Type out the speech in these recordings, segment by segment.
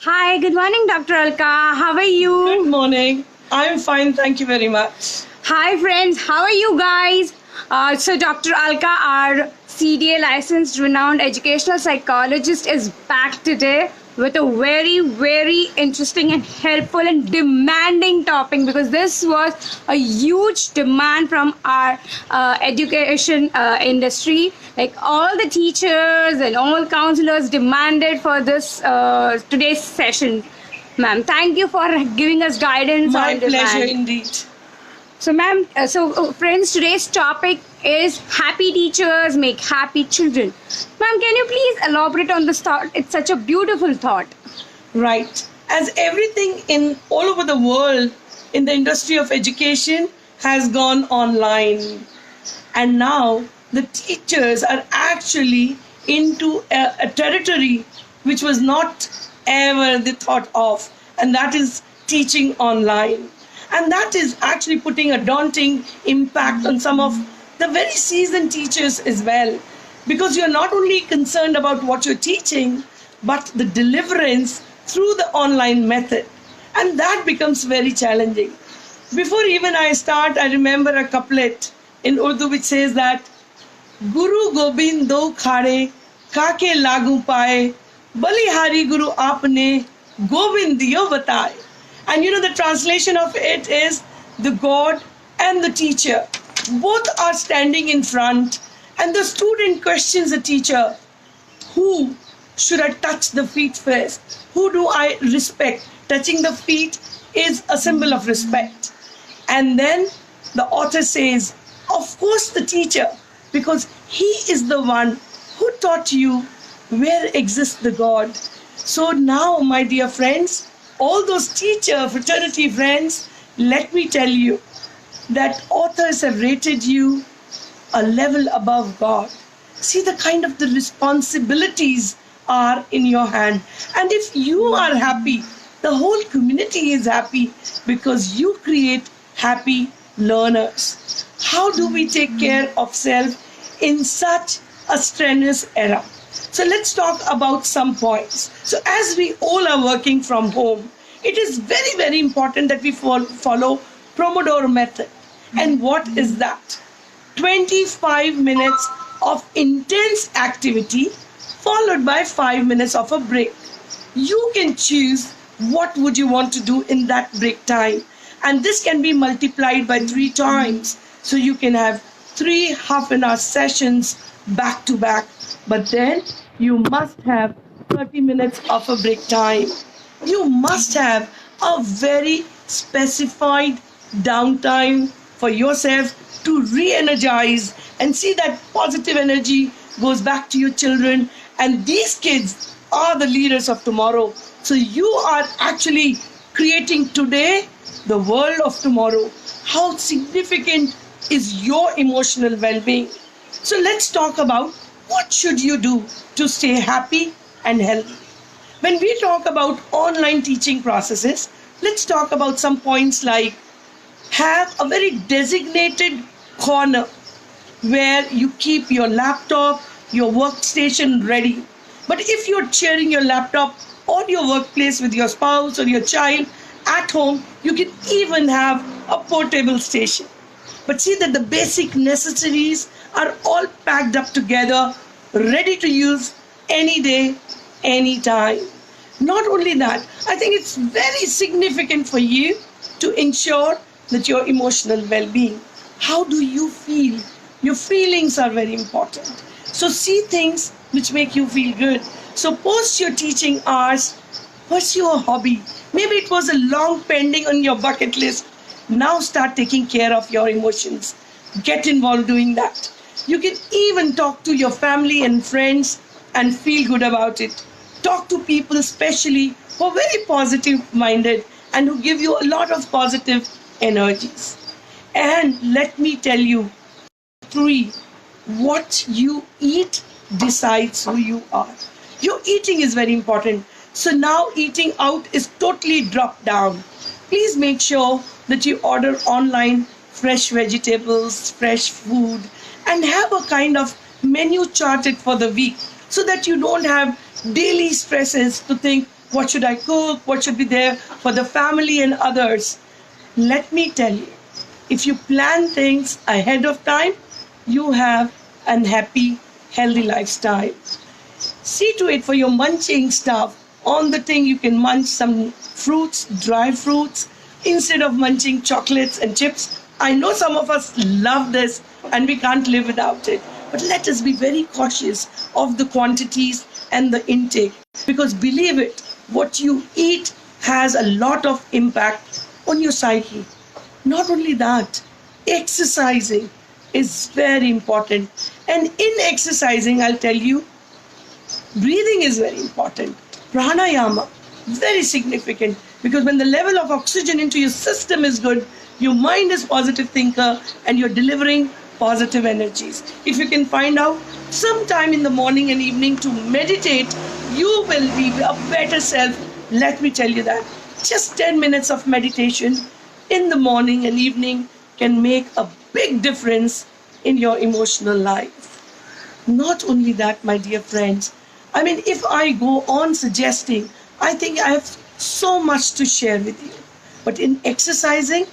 Hi, good morning, Dr. Alka. How are you? Good morning. I'm fine, thank you very much. Hi, friends. How are you guys? Dr. Alka, our CDA licensed renowned educational psychologist, is back today with a very, very interesting and helpful and demanding topic because this was a huge demand from our education industry. Like all the teachers and all counselors demanded for this today's session. Ma'am, thank you for giving us guidance My on pleasure demand. indeed. So, ma'am, friends, today's topic is happy teachers make happy children. Ma'am, can you please elaborate on this thought? It's such a beautiful thought. Right. As everything in all over the world in the industry of education has gone online, and now the teachers are actually into a territory which was not ever the thought of, and that is teaching online. And that is actually putting a daunting impact on some of the very seasoned teachers as well, because you're not only concerned about what you're teaching, but the deliverance through the online method. And that becomes very challenging. Before even I start, I remember a couplet in Urdu which says that Guru Gobind do khade kake lagu paye balihari Guru aapne Gobind diyo bataye. And the translation of it is the God and the teacher both are standing in front, and the student questions the teacher, who should I touch the feet first? Who do I respect? Touching the feet is a symbol of respect. And then the author says, of course, the teacher, because he is the one who taught you where exists the God. So now, my dear friends, all those teacher fraternity friends, let me tell you that authors have rated you a level above God. See the kind of the responsibilities are in your hand. And if you are happy, the whole community is happy because you create happy learners. How do we take care of self in such a strenuous era? So let's talk about some points. So as we all are working from home, it is very, very important that we follow Pomodoro method. And what is that? 25 minutes of intense activity followed by 5 minutes of a break. You can choose what would you want to do in that break time. And this can be multiplied by 3 times. So you can have 3 half-an-hour sessions back to back. But then you must have 30 minutes of a break time. You must have a very specified downtime for yourself to re-energize and see that positive energy goes back to your children. And these kids are the leaders of tomorrow. So you are actually creating today the world of tomorrow. How significant is your emotional well-being? So let's talk about what should you do to stay happy and healthy. When we talk about online teaching processes, let's talk about some points like have a very designated corner where you keep your laptop, your workstation ready. But if you're sharing your laptop or your workplace with your spouse or your child at home, you can even have a portable station. But see that the basic necessities are all packed up together, ready to use any day, any time. Not only that, I think it's very significant for you to ensure that your emotional well-being. How do you feel? Your feelings are very important. So see things which make you feel good. So post your teaching hours, pursue a hobby. Maybe it was a long pending on your bucket list. Now start taking care of your emotions. Get involved doing that. You can even talk to your family and friends and feel good about it. Talk to people especially who are very positive minded and who give you a lot of positive energies. And let me tell you, 3, what you eat decides who you are. Your eating is very important. So now eating out is totally dropped down. Please make sure that you order online fresh vegetables, fresh food, and have a kind of menu charted for the week so that you don't have daily stresses to think what should I cook, what should be there for the family and others. Let me tell you, if you plan things ahead of time, you have an happy, healthy lifestyle. See to it for your munching stuff. On the thing, you can munch some fruits, dry fruits, instead of munching chocolates and chips. I know some of us love this and we can't live without it. But let us be very cautious of the quantities and the intake. Because believe it, what you eat has a lot of impact on your psyche. Not only that, exercising is very important. And in exercising, I'll tell you, breathing is very important. Pranayama, very significant, because when the level of oxygen into your system is good, your mind is positive thinker and you're delivering positive energies. If you can find out sometime in the morning and evening to meditate, you will be a better self. Let me tell you that. Just 10 minutes of meditation in the morning and evening can make a big difference in your emotional life. Not only that, my dear friends, I mean, if I go on suggesting, I think I have so much to share with you. But in exercising,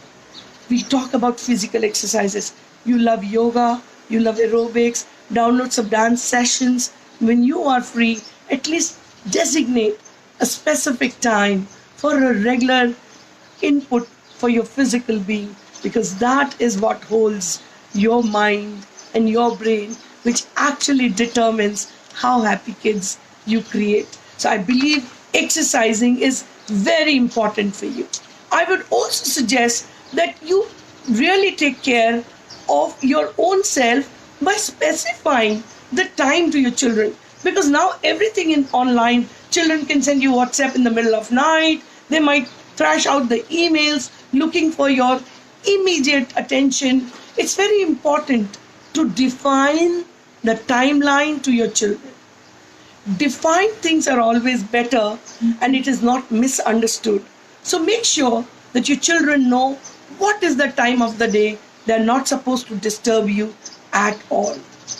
we talk about physical exercises. You love yoga, you love aerobics, download some dance sessions. When you are free, at least designate a specific time for a regular input for your physical being, because that is what holds your mind and your brain, which actually determines how happy kids you create. So I believe exercising is very important for you. I would also suggest that you really take care of your own self by specifying the time to your children, because now everything in online, children can send you WhatsApp in the middle of night, they might thrash out the emails looking for your immediate attention. It's very important to define the timeline to your children. Defined things are always better and it is not misunderstood. So make sure that your children know what is the time of the day. They're not supposed to disturb you at all.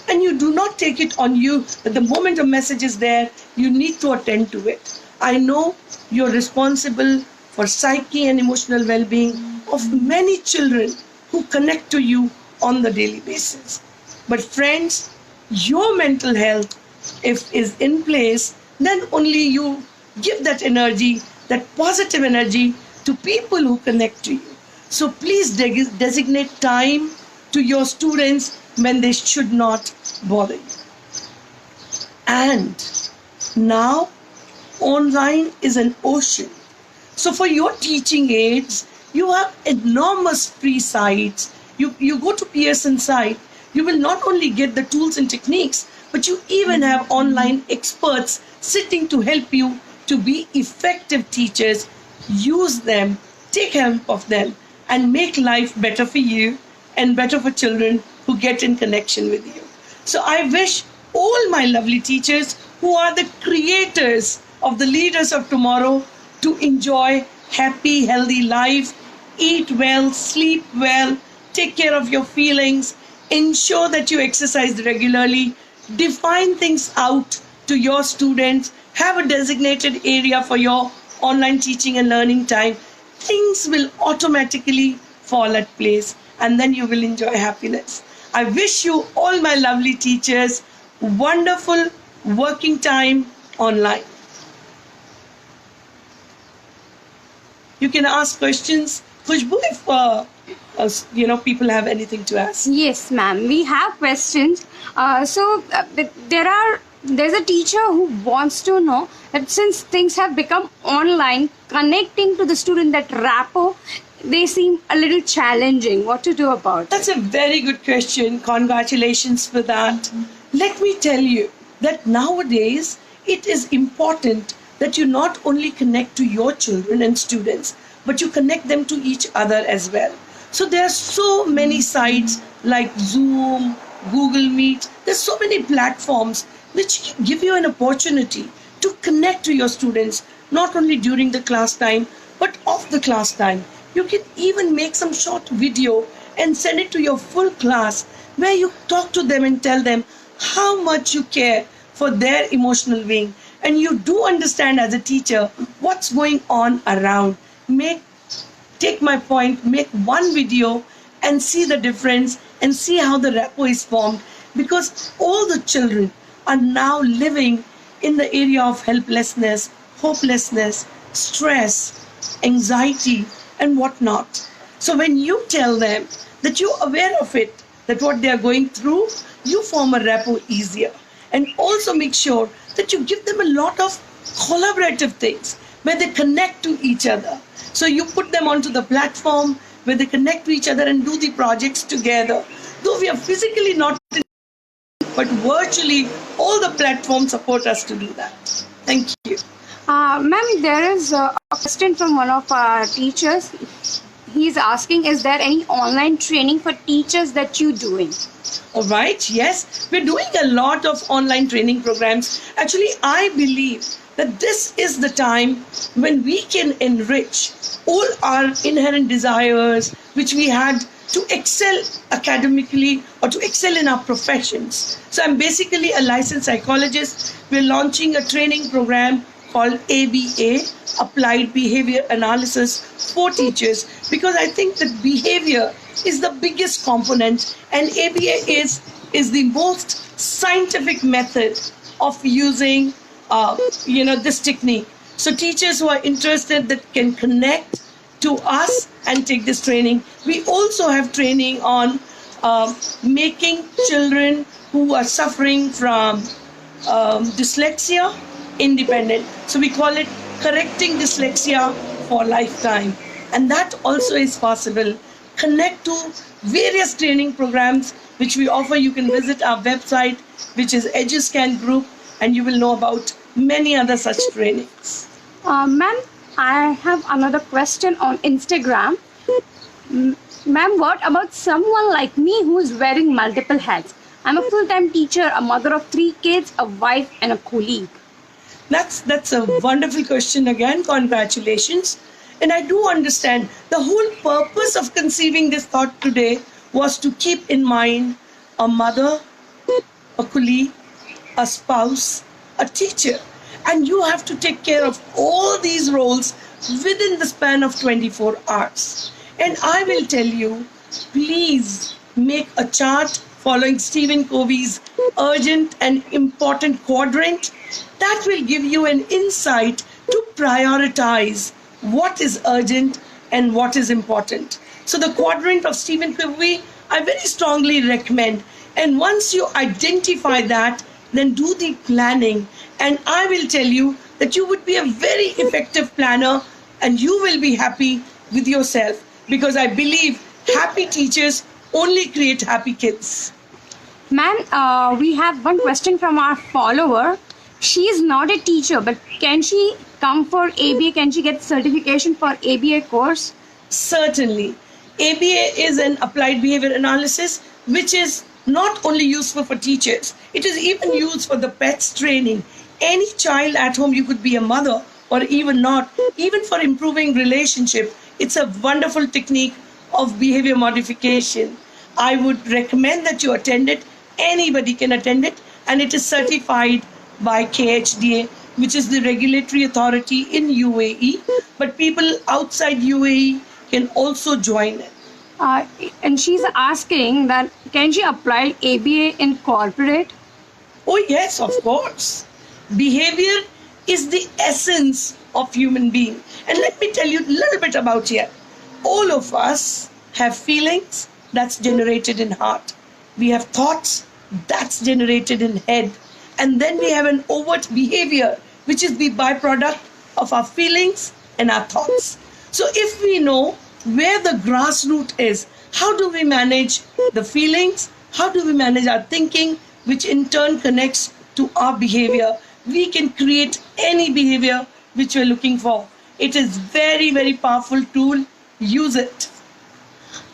And you do not take it on you that the moment a message is there, you need to attend to it. I know you're responsible for psyche and emotional well-being of many children who connect to you on the daily basis. But friends, your mental health, if is in place, then only you give that energy, that positive energy to people who connect to you. So please designate time to your students when they should not bother you. And now online is an ocean. So for your teaching aids, you have enormous free sites. You go to Pearson site, you will not only get the tools and techniques, but you even have online experts sitting to help you to be effective teachers. Use them, take help of them, and make life better for you and better for children who get in connection with you. So I wish all my lovely teachers who are the creators of the leaders of tomorrow to enjoy happy, healthy life, eat well, sleep well, take care of your feelings, ensure that you exercise regularly, define things out to your students, have a designated area for your online teaching and learning time. Things will automatically fall at place and then you will enjoy happiness. I wish you all my lovely teachers wonderful working time online. You can ask questions. Khushbu, if people have anything to ask. Yes, ma'am. We have questions. There's a teacher who wants to know that since things have become online, connecting to the student, that rapport, they seem a little challenging. What to do about it? That's a very good question. Congratulations for that. Let me tell you that nowadays it is important that you not only connect to your children and students, but you connect them to each other as well. So there are so many sites like Zoom, Google Meet. There's so many platforms which give you an opportunity to connect to your students, not only during the class time, but off the class time. You can even make some short video and send it to your full class where you talk to them and tell them how much you care for their emotional being. and you do understand as a teacher what's going on around. Take my point, make one video and see the difference and see how the rapport is formed, because all the children are now living in the area of helplessness, hopelessness, stress, anxiety, and whatnot. So when you tell them that you're aware of it, that what they are going through, you form a rapport easier. And also make sure that you give them a lot of collaborative things where they connect to each other. So you put them onto the platform where they connect to each other and do the projects together. Though we are physically not, but virtually all the platforms support us to do that. Thank you. Ma'am, there is a question from one of our teachers. He's asking, is there any online training for teachers that you're doing? All right, yes, we're doing a lot of online training programs. Actually, I believe that this is the time when we can enrich all our inherent desires, which we had to excel academically or to excel in our professions. So I'm basically a licensed psychologist. We're launching a training program called ABA, Applied Behavior Analysis for Teachers, because I think that behavior is the biggest component, and ABA is the most scientific method of using this technique. So teachers who are interested that can connect to us and take this training. We also have training on making children who are suffering from dyslexia independent. So we call it correcting dyslexia for lifetime. And that also is possible. Connect to various training programs which we offer. You can visit our website, which is EduScan Group, and you will know about many other such trainings. Ma'am, I have another question on Instagram. Ma'am, what about someone like me who is wearing multiple hats? I'm a full-time teacher, a mother of 3 kids, a wife, and a colleague. That's a wonderful question again. Congratulations. And I do understand the whole purpose of conceiving this thought today was to keep in mind a mother, a colleague, a spouse, a teacher. And you have to take care of all these roles within the span of 24 hours. And I will tell you, please make a chart following Stephen Covey's urgent and important quadrant. That will give you an insight to prioritize what is urgent and what is important. So the quadrant of Stephen Covey, I very strongly recommend. And once you identify that, then do the planning. And I will tell you that you would be a very effective planner and you will be happy with yourself, because I believe happy teachers only create happy kids. Ma'am, we have one question from our follower. She is not a teacher, but can she come for ABA? Can she get certification for ABA course? Certainly. ABA is an applied behavior analysis, which is not only useful for teachers, it is even used for the pets training. Any child at home, you could be a mother or even not, even for improving relationship. It's a wonderful technique of behavior modification. I would recommend that you attend it. Anybody can attend it, and it is certified by KHDA, which is the regulatory authority in UAE. But people outside UAE can also join it. And she's asking that can she apply ABA in corporate? Oh yes, of course. Behavior is the essence of human being. And let me tell you a little bit about here. All of us have feelings that's generated in heart. We have thoughts that's generated in head. And then we have an overt behavior, which is the byproduct of our feelings and our thoughts. So if we know where the grassroots is, how do we manage the feelings? How do we manage our thinking, which in turn connects to our behavior? We can create any behavior which we're looking for. It is very, very powerful tool. Use it.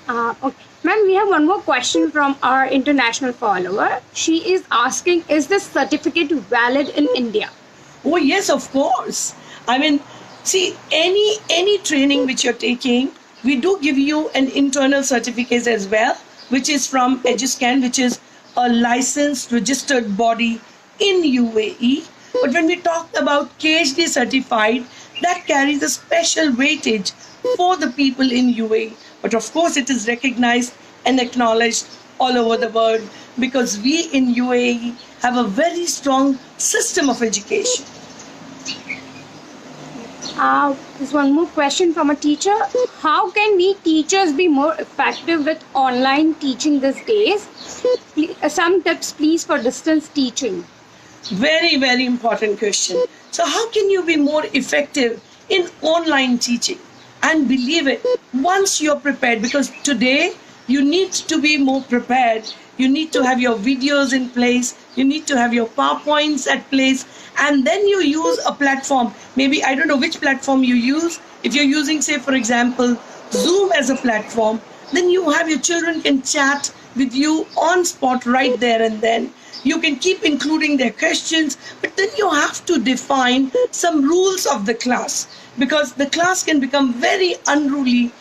Okay. Ma'am, we have one more question from our international follower. She is asking, is this certificate valid in India? Oh yes, of course. I mean, see, any training which you're taking, we do give you an internal certificate as well, which is from EduScan, which is a licensed registered body in UAE. But when we talk about KHD certified, that carries a special weightage for the people in UAE. But of course, it is recognized and acknowledged all over the world because we in UAE have a very strong system of education. There's one more question from a teacher. How can we teachers be more effective with online teaching these days? Some tips, please, for distance teaching. Very, very important question. So, how can you be more effective in online teaching? And believe it, once you're prepared, because today you need to be more prepared. You need to have your videos in place. You need to have your PowerPoints at place. And then you use a platform. Maybe, I don't know which platform you use. If you're using, say, for example, Zoom as a platform, then you have your children can chat with you on spot right there and then. You can keep including their questions, but then you have to define some rules of the class because the class can become very unruly.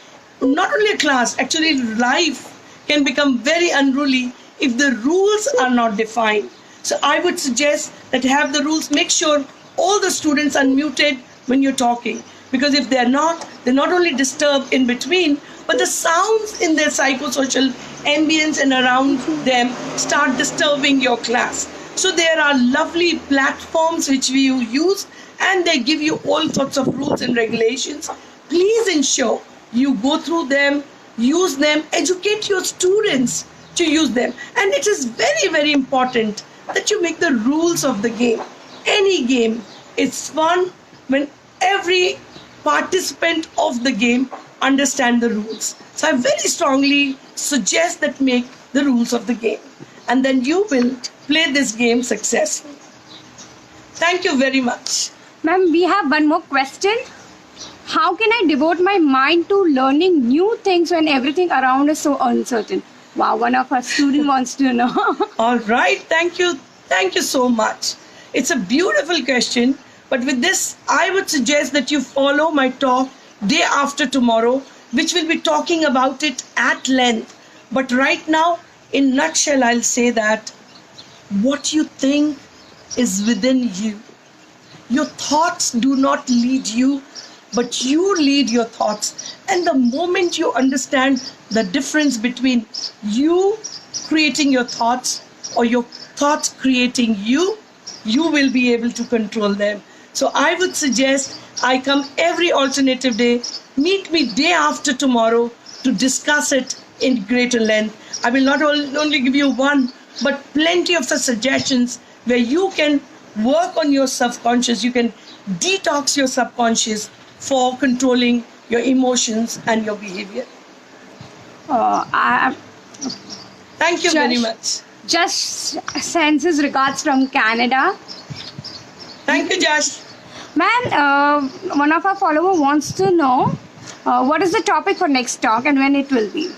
Not only a class, actually life can become very unruly if the rules are not defined. So I would suggest that have the rules, make sure all the students are muted when you're talking. Because if they're not only disturb in between, but the sounds in their psychosocial ambience and around them start disturbing your class. So there are lovely platforms which we use and they give you all sorts of rules and regulations. Please ensure you go through them, use them, educate your students to use them. And it is very, very important that you make the rules of the game. Any game is fun when every participant of the game understand the rules. So I very strongly suggest that make the rules of the game. And then you will play this game successfully. Thank you very much. Ma'am, we have one more question. How can I devote my mind to learning new things when everything around is so uncertain? Wow, one of our students wants to know. All right. Thank you. Thank you so much. It's a beautiful question. But with this, I would suggest that you follow my talk day after tomorrow, which will be talking about it at length. But right now, in nutshell, I'll say that what you think is within you. Your thoughts do not lead you, but you lead your thoughts. And the moment you understand the difference between you creating your thoughts or your thoughts creating you, you will be able to control them. So I would suggest I come every alternative day. Meet me day after tomorrow to discuss it in greater length. I will not only give you one, but plenty of the suggestions where you can work on your subconscious. You can detox your subconscious for controlling your emotions and your behavior. Thank you very much. Just sends his regards from Canada. Thank you, Josh. Ma'am, one of our followers wants to know what is the topic for next talk and when it will be.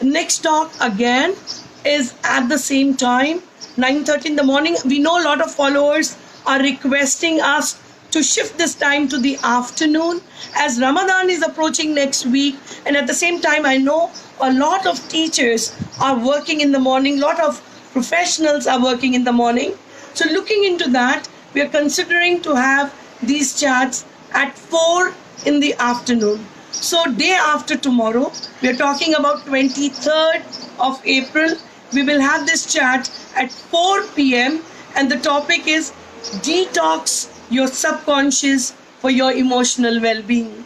Next talk again is at the same time, 9:30 in the morning. We know a lot of followers are requesting us to shift this time to the afternoon as Ramadan is approaching next week. And at the same time, I know a lot of teachers are working in the morning, a lot of professionals are working in the morning. So looking into that, we are considering to have these chats at 4 in the afternoon. So day after tomorrow, we are talking about 23rd of April. We will have this chat at 4 p.m. and the topic is detox your subconscious for your emotional well-being.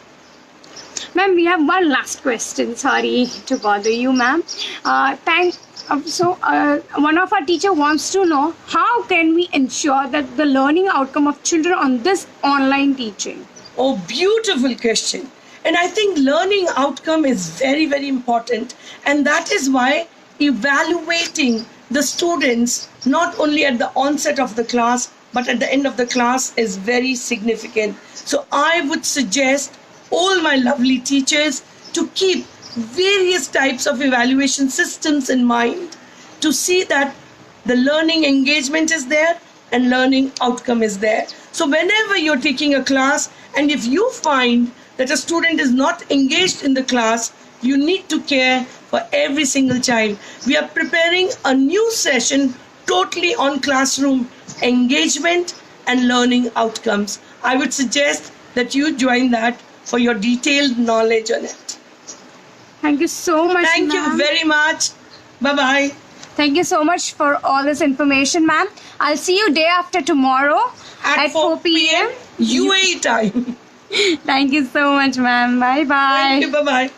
Ma'am, we have one last question. Sorry to bother you, ma'am. One of our teacher wants to know how can we ensure that the learning outcome of children on this online teaching? Oh, beautiful question. And I think learning outcome is very, very important. And that is why evaluating the students, not only at the onset of the class, but at the end of the class is very significant. So I would suggest all my lovely teachers to keep various types of evaluation systems in mind to see that the learning engagement is there and learning outcome is there. So whenever you're taking a class and if you find that a student is not engaged in the class, you need to care for every single child. We are preparing a new session totally on classroom engagement and learning outcomes. I would suggest that you join that for your detailed knowledge on it. Thank you so much, Thank you ma'am. very much. Bye-bye. Thank you so much for all this information, ma'am. I'll see you day after tomorrow At 4 p.m. UAE time. Thank you so much, ma'am. Bye bye. Thank you. Bye-bye.